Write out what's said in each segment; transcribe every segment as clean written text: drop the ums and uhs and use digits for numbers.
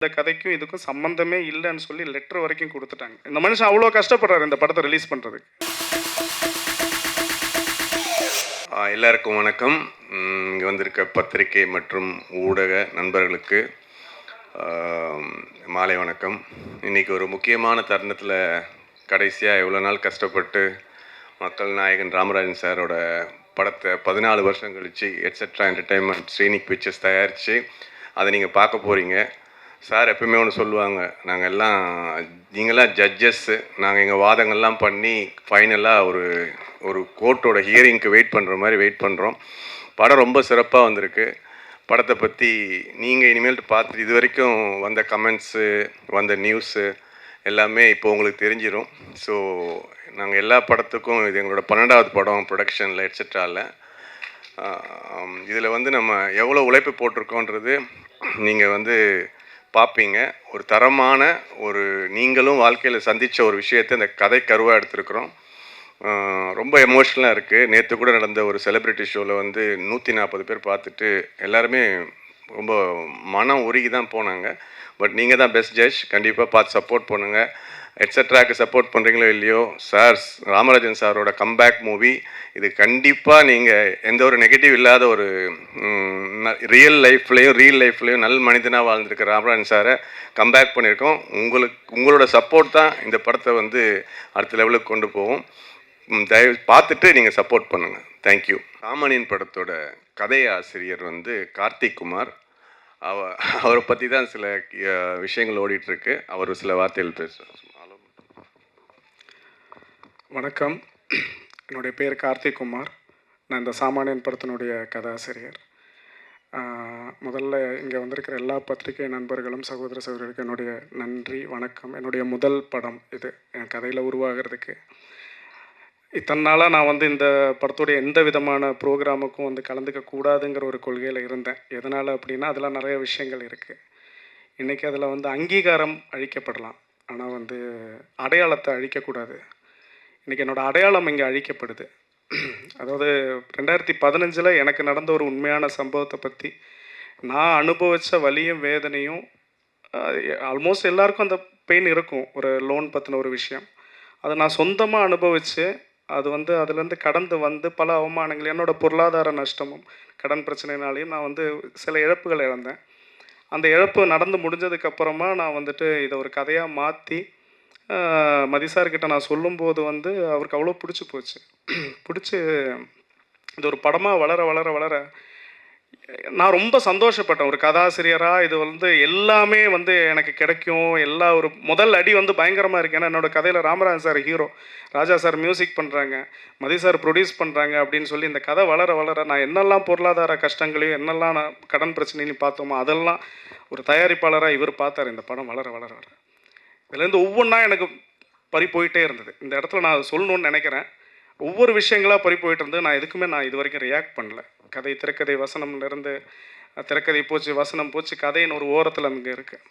இந்த கதைக்கும் இதுக்கும் சம்மந்தமே இல்லைன்னு சொல்லி லெட்டர் வரைக்கும் கொடுத்துட்டாங்க. இந்த மனுஷன் அவ்வளோ கஷ்டப்படுறாரு இந்த படத்தை ரிலீஸ் பண்ணுறதுக்கு. எல்லாருக்கும் வணக்கம். இங்கே வந்திருக்க பத்திரிகை மற்றும் ஊடக நண்பர்களுக்கு மாலை வணக்கம். இன்றைக்கி ஒரு முக்கியமான தருணத்தில் கடைசியாக எவ்வளோ நாள் கஷ்டப்பட்டு மக்கள் நாயகன் ராமராஜன் சாரோட படத்தை 14 வருஷம் கழித்து எட்ஸெட்ரா என்டர்டைன்மெண்ட் ஸ்ரீனிக் பிக்சர்ஸ் தயாரித்து அதை நீங்கள் பார்க்க போகிறீங்க. சார் எப்பவுமே ஒன்று சொல்லுவாங்க, நாங்கள் எல்லாம் நீங்களாம் ஜட்ஜஸ்ஸு, நாங்கள் எங்கள் வாதங்கள்லாம் பண்ணி ஃபைனலாக ஒரு கோர்ட்டோட ஹியரிங்க்கு வெயிட் பண்ணுற மாதிரி வெயிட் பண்ணுறோம். படம் ரொம்ப சிறப்பாக வந்திருக்கு. படத்தை பற்றி நீங்கள் இனிமேல் பார்த்துட்டு இது வரைக்கும் வந்த கமெண்ட்ஸு வந்த நியூஸு எல்லாமே இப்போ உங்களுக்கு தெரிஞ்சிடும். ஸோ நாங்கள் எல்லா படத்துக்கும் இது எங்களோட 12வது படம் ப்ரொடக்ஷனில் எட்ஸெட்ராவில். இதில் நம்ம எவ்வளோ உழைப்பு போட்டிருக்கோன்றது நீங்கள் பார்ப்பீங்க. ஒரு தரமான நீங்களும் வாழ்க்கையில் சந்தித்த ஒரு விஷயத்தை இந்த கதை கருவாக எடுத்துருக்குறோம். ரொம்ப எமோஷ்னலாக இருக்குது. நேற்று கூட நடந்த ஒரு செலிப்ரிட்டி ஷோவில் 140 பேர் பார்த்துட்டு எல்லாருமே ரொம்ப மனம் உருகி தான் போனாங்க. பட் நீங்கள் தான் பெஸ்ட் ஜட்ஜ். கண்டிப்பாக பார்த்து சப்போர்ட் பண்ணுங்கள். எட்ஸெட்ராக்கு சப்போர்ட் பண்ணுறீங்களோ இல்லையோ, ராமராஜன் சாரோட கம்பேக் மூவி இது. கண்டிப்பாக நீங்கள் எந்த ஒரு நெகட்டிவ் இல்லாத ஒரு ரியல் லைஃப்லேயும் நல்ல மனிதனாக வாழ்ந்துருக்க ராமராஜன் சாரை கம்பேக் பண்ணியிருக்கோம். உங்களோட சப்போர்ட் தான் இந்த படத்தை அடுத்த லெவலுக்கு கொண்டு போகும். தயவு பார்த்துட்டு நீங்கள் சப்போர்ட் பண்ணுங்கள். தேங்க்யூ. ராமனின் படத்தோட கதை ஆசிரியர் கார்த்திக் குமார். அவரை பற்றி தான் சில விஷயங்கள் ஓடிட்டுருக்கு. அவர் சில வார்த்தைகள் பேசுகிறார். வணக்கம், என்னுடைய பேர் கார்த்திக் குமார். நான் இந்த சாமானியன் படத்தினுடைய கதாசிரியர். முதல்ல இங்கே வந்திருக்கிற எல்லா பத்திரிகை நண்பர்களும் சகோதர சகோதரிகளுக்கு என்னுடைய நன்றி, வணக்கம். என்னுடைய முதல் படம் இது என் கதையில் உருவாகிறதுக்கு. இத்தனை நாளாக நான் இந்த படத்துடைய எந்த விதமான ப்ரோக்ராமுக்கும் கலந்துக்க கூடாதுங்கிற ஒரு கொள்கையில் இருந்தேன். எதனால் அப்படின்னா, அதில் நிறைய விஷயங்கள் இருக்குது. இன்றைக்கி அதில் அங்கீகாரம் அழிக்கப்படலாம், ஆனால் அடையாளத்தை அழிக்கக்கூடாது. இன்றைக்கி என்னோடய அடையாளம் இங்கே அழிக்கப்படுது. அதாவது 2015 எனக்கு நடந்த ஒரு உண்மையான சம்பவத்தை பற்றி, நான் அனுபவித்த வலியும் வேதனையும், ஆல்மோஸ்ட் எல்லாருக்கும் அந்த பெயின் இருக்கும். ஒரு லோன் பற்றின ஒரு விஷயம், அதை நான் சொந்தமாக அனுபவித்து அது அதுலேருந்து கடந்து பல அவமானங்கள், என்னோடய பொருளாதார நஷ்டமும் கடன் பிரச்சனைனாலையும் நான் சில இழப்புகள் இழந்தேன். அந்த இழப்பு நடந்து முடிஞ்சதுக்கப்புறமா நான் இதை ஒரு கதையாக மாற்றி மதிசார்கிட்ட நான் சொல்லும்போது அவருக்கு அவ்வளோ பிடிச்சி போச்சு. பிடிச்சி இது ஒரு படமாக வளர வளர வளர நான் ரொம்ப சந்தோஷப்பட்டேன். ஒரு கதாசிரியராக இது எல்லாமே எனக்கு கிடைக்கும். ஒரு முதல் அடி பயங்கரமாக இருக்குது. ஏன்னா என்னோடய கதையில் ராமராஜன் சார் ஹீரோ, ராஜா சார் மியூசிக் பண்ணுறாங்க, மதி சார் ப்ரொடியூஸ் பண்ணுறாங்க அப்படின்னு சொல்லி இந்த கதை வளர வளர நான் என்னெல்லாம் பொருளாதார கஷ்டங்களையும் என்னெல்லாம் நான் கடன் பிரச்சனையும் பார்த்தோமோ அதெல்லாம் ஒரு தயாரிப்பாளராக இவர் பார்த்தார். இந்த படம் வளர வளர வளர இதுலேருந்து ஒவ்வொன்றா எனக்கு பறி போயிட்டே இருந்தது. இந்த இடத்துல நான் சொல்லணும்னு நினைக்கிறேன். ஒவ்வொரு விஷயங்களாக பறி போயிட்டு இருந்து நான் இது வரைக்கும் ரியாக்ட் பண்ணல. கதை, திரைக்கதை, வசனம்லேருந்து திரைக்கதை போச்சு, வசனம் போச்சு, கதைன்னு ஒரு ஓரத்தில் அங்கே இருக்குது.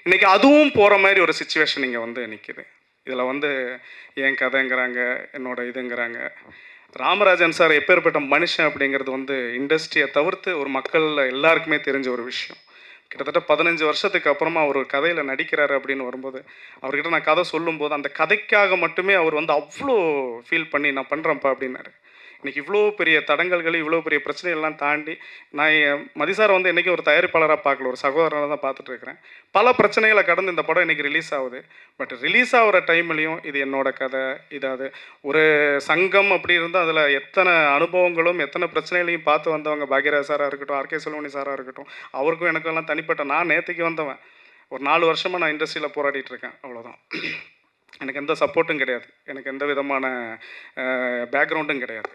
இன்றைக்கி அதுவும் போகிற மாதிரி ஒரு சுச்சுவேஷன் இங்கே நிற்கிது. இதில் என் கதைங்கிறாங்க, என்னோட இதுங்கிறாங்க. ராமராஜன் சார் எப்பேற்பட்ட மனுஷன் அப்படிங்கிறது இண்டஸ்ட்ரியை தவிர்த்து ஒரு மக்கள் எல்லாருக்குமே தெரிஞ்ச ஒரு விஷயம். கிட்டத்தட்ட 15 வருஷத்துக்கு அப்புறமா அவர் ஒரு கதையில் நடிக்கிறாரு அப்படின்னு வரும்போது, அவர்கிட்ட நான் கதை சொல்லும்போது அந்த கதைக்காக மட்டுமே அவர் அவ்வளோ ஃபீல் பண்ணி நான் பண்ணுறேன்ப்பா அப்படின்னாரு. இன்றைக்கி இவ்வளோ பெரிய தடங்கல்கள், இவ்வளோ பெரிய பிரச்சனைகள்லாம் தாண்டி நான் மதிசாரை என்றைக்கும் ஒரு தயாரிப்பாளராக பார்க்கல, ஒரு சகோதரனாக தான் பார்த்துட்ருக்கிறேன். பல பிரச்சனைகளை கடந்து இந்த படம் இன்றைக்கி ரிலீஸ் ஆகுது. பட் ரிலீஸ் ஆகிற டைம்லேயும் இது என்னோடய கதை, இதாவது ஒரு சங்கம் அப்படி இருந்தால் அதில் எத்தனை அனுபவங்களும் எத்தனை பிரச்சனைகளையும் பார்த்து வந்தவங்க பாக்யராஜ் சாராக இருக்கட்டும், ஆர்கே செல்வமணி சாராக இருக்கட்டும், அவருக்கும் எனக்கெல்லாம் தனிப்பட்ட, நான் நேற்றுக்கு வந்தவன். ஒரு 4 வருஷமாக நான் இண்டஸ்ட்ரியில் போராடிட்டுருக்கேன். அவ்வளோதான். எனக்கு எந்த சப்போர்ட்டும் கிடையாது, எனக்கு எந்த விதமான பேக்ரவுண்டும் கிடையாது.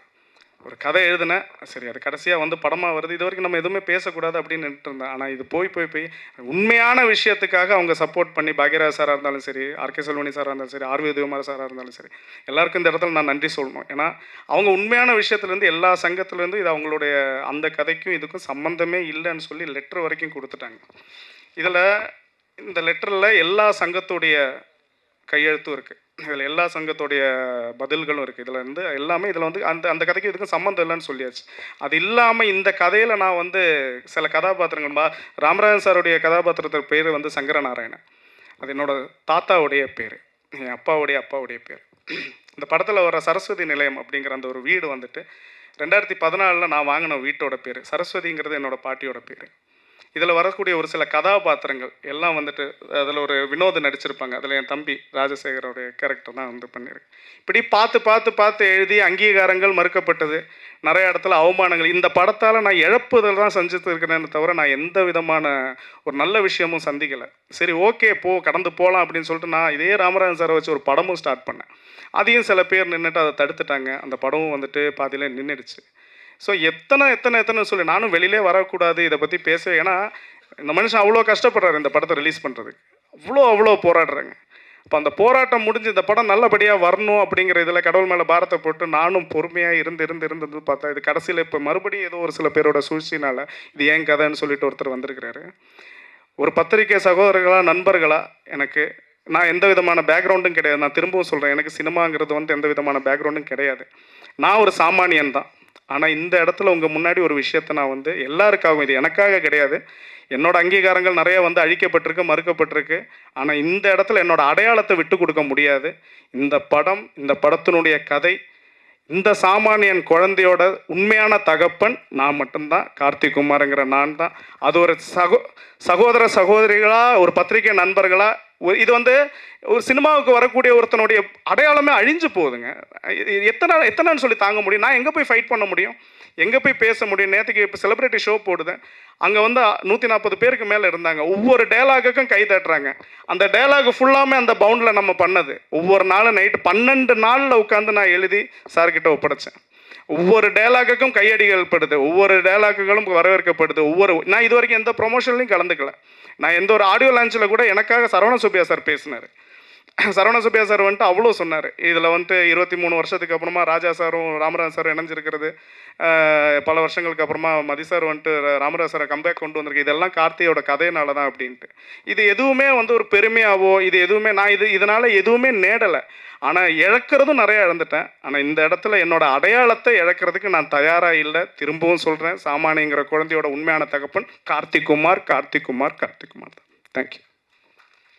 ஒரு கதை எழுதுனேன், சரி அது கடைசியாக படமாக வருது, இது வரைக்கும் நம்ம எதுவுமே பேசக்கூடாது அப்படின்னு நின்றுட்டு இருந்தேன். ஆனால் இது போய் உண்மையான விஷயத்துக்காக அவங்க சப்போர்ட் பண்ணி, பாக்யராஜ் சாராக இருந்தாலும் சரி, ஆர்கே செல்வமணி சாராக இருந்தாலும் சரி, ஆர்வி உதயகுமார் சாராக இருந்தாலும் சரி, எல்லாருக்கும் இந்த இடத்துல நான் நன்றி சொல்லணும். ஏன்னா அவங்க உண்மையான விஷயத்துலேருந்து, எல்லா சங்கத்துலேருந்து இது அவங்களுடைய அந்த கதைக்கும் இதுக்கும் சம்மந்தமே இல்லைன்னு சொல்லி லெட்டர் வரைக்கும் கொடுத்துட்டாங்க. இதில் இந்த லெட்டரில் எல்லா சங்கத்துடைய கையெழுத்தும் இருக்குது. இதில் எல்லா சங்கத்தோடைய பதில்களும் இருக்குது. இதில் வந்து எல்லாமே இதில் வந்து அந்த அந்த கதைக்கு இதுக்கும் சம்மந்தம் இல்லைன்னு சொல்லியாச்சு. அது இல்லாமல் இந்த கதையில் நான் வந்து சில கதாபாத்திரங்கள் ராமராஜன் சாருடைய கதாபாத்திரத்தோட பேர் வந்து சங்கரநாராயணன். அது என்னோட தாத்தாவுடைய பேர், என் அப்பாவுடைய பேர். இந்த படத்தில் வர சரஸ்வதி நிலையம் அப்படிங்கிற அந்த ஒரு வீடு வந்துட்டு 2014 நான் வாங்கின வீட்டோட பேர். சரஸ்வதிங்கிறது என்னோடய பாட்டியோட பேர். இதில் வரக்கூடிய ஒரு சில கதாபாத்திரங்கள் எல்லாம் வந்துட்டு அதில் ஒரு வினோத் நடிச்சிருப்பாங்க. அதில் என் தம்பி ராஜசேகரோடைய கேரக்டர் தான் வந்து பண்ணியிருக்கு. இப்படி பார்த்து எழுதி அங்கீகாரங்கள் மறுக்கப்பட்டது, நிறைய இடத்துல அவமானங்கள். இந்த படத்தால் நான் இழப்புதல் தான் செஞ்சுட்டு இருக்கிறேன்னு தவிர நான் எந்த விதமான ஒரு நல்ல விஷயமும் சந்திக்கலை. சரி ஓகே கடந்து போகலாம் அப்படின்னு சொல்லிட்டு நான் இதே ராமராஜன் சாரை வச்சு ஒரு படமும் ஸ்டார்ட் பண்ணேன். அதையும் சில பேர் நின்றுட்டு அதை தடுத்துட்டாங்க. அந்த படமும் வந்துட்டு பாதியிலே நின்றுடுச்சு. ஸோ எத்தனை சொல்லி நானும் வெளியிலே வரக்கூடாது இதை பற்றி பேச. ஏன்னா இந்த மனுஷன் அவ்வளோ கஷ்டப்படுறாரு இந்த படத்தை ரிலீஸ் பண்ணுறதுக்கு. அவ்வளோ போராடுறாங்க. அப்போ அந்த போராட்டம் முடிஞ்சு இந்த படம் நல்லபடியாக வரணும் அப்படிங்கிற இதில் கடவுள் மேலே பாரத்தை போட்டு நானும் பொறுமையாக இருந்து பார்த்தா இது கடைசியில் இப்போ மறுபடியும் ஏதோ ஒரு சில பேரோட சூழ்ச்சினால் இது ஏன் கதைன்னு சொல்லிட்டு ஒருத்தர் வந்திருக்கிறாரு. ஒரு பத்திரிகை சகோதரர்களாக நண்பர்களாக எனக்கு நான் எந்த விதமான பேக்ரவுண்டும் கிடையாது. நான் திரும்பவும் சொல்கிறேன், எனக்கு சினிமாங்கிறது வந்து எந்த விதமான பேக்ரவுண்டும் கிடையாது. நான் ஒரு சாமானியன் தான். ஆனால் இந்த இடத்துல உங்கள் முன்னாடி ஒரு விஷயத்தை நான் வந்து எல்லாருக்காகவும், இது எனக்காக கிடையாது, என்னோடய அங்கீகாரங்கள் நிறைய வந்து அழிக்கப்பட்டிருக்கு, மறுக்கப்பட்டிருக்கு. ஆனால் இந்த இடத்துல என்னோடய அடையாளத்தை விட்டு கொடுக்க முடியாது. இந்த படத்தினுடைய கதை, இந்த சாமானியன் குழந்தையோட உண்மையான தகப்பன் நான் மட்டும்தான், கார்த்திக் குமாருங்கிற நான் தான். அது ஒரு சகோதர சகோதரிகளாக, ஒரு பத்திரிகை நண்பர்களாக, இது வந்து ஒரு சினிமாவுக்கு வரக்கூடிய ஒருத்தனுடைய அடையாளமே அழிஞ்சு போகுதுங்க. எத்தனைன்னு சொல்லி தாங்க முடியும்? நான் எங்கே போய் ஃபைட் பண்ண முடியும்? எங்கே போய் பேச முடியும்? நேற்றுக்கு இப்போ செலிப்ரிட்டி ஷோ போடுதேன், அங்கே வந்து 140 பேருக்கு மேலே இருந்தாங்க. ஒவ்வொரு டயலாகுக்கும் கை தட்டுறாங்க. அந்த டயலாகு ஃபுல்லாமே அந்த பவுண்டில் நம்ம பண்ணது. ஒவ்வொரு நாளும் நைட்டு 12 நாளில் உட்காந்து நான் எழுதி சார்கிட்ட ஒப்படைச்சேன். ஒவ்வொரு டயலாகுக்கும் கையடிகள் படுது, ஒவ்வொரு டயலாகுகளும் வரவேற்கப்படுது. நான் இது வரைக்கும் எந்த ப்ரொமோஷன்லையும் கலந்துக்கல. நான் எந்த ஒரு ஆடியோ லான்ச்சில் கூட எனக்காக சரவண சுப்பியா சார் பேசினார். சரவண சுப்பியா சார் வந்துட்டு அவ்வளோ சொன்னார். இதில் வந்துட்டு 23 வருஷத்துக்கு அப்புறமா ராஜா சாரும் ராமராஜ் சாரும் இணைஞ்சிருக்கிறது, பல வருஷங்களுக்கு அப்புறமா மதி சார் வந்துட்டு ராமராஜ் சாரை கம்பேக் கொண்டு வந்திருக்கு, இதெல்லாம் கார்த்தியோட கதையினால தான் அப்படின்ட்டு. இது எதுவுமே வந்து ஒரு பெருமையாவோ இது எதுவுமே நான் இதனால் எதுவுமே நேடலை. ஆனால் இழக்கிறதும் நிறையா இழந்துட்டேன். ஆனால் இந்த இடத்துல என்னோடய அடையாளத்தை இழக்கிறதுக்கு நான் தயாராக இல்லை. திரும்பவும் சொல்கிறேன், சாமானியங்கிற குழந்தையோட உண்மையான தகப்பன் கார்த்திக் குமார் தான். தேங்க்யூ.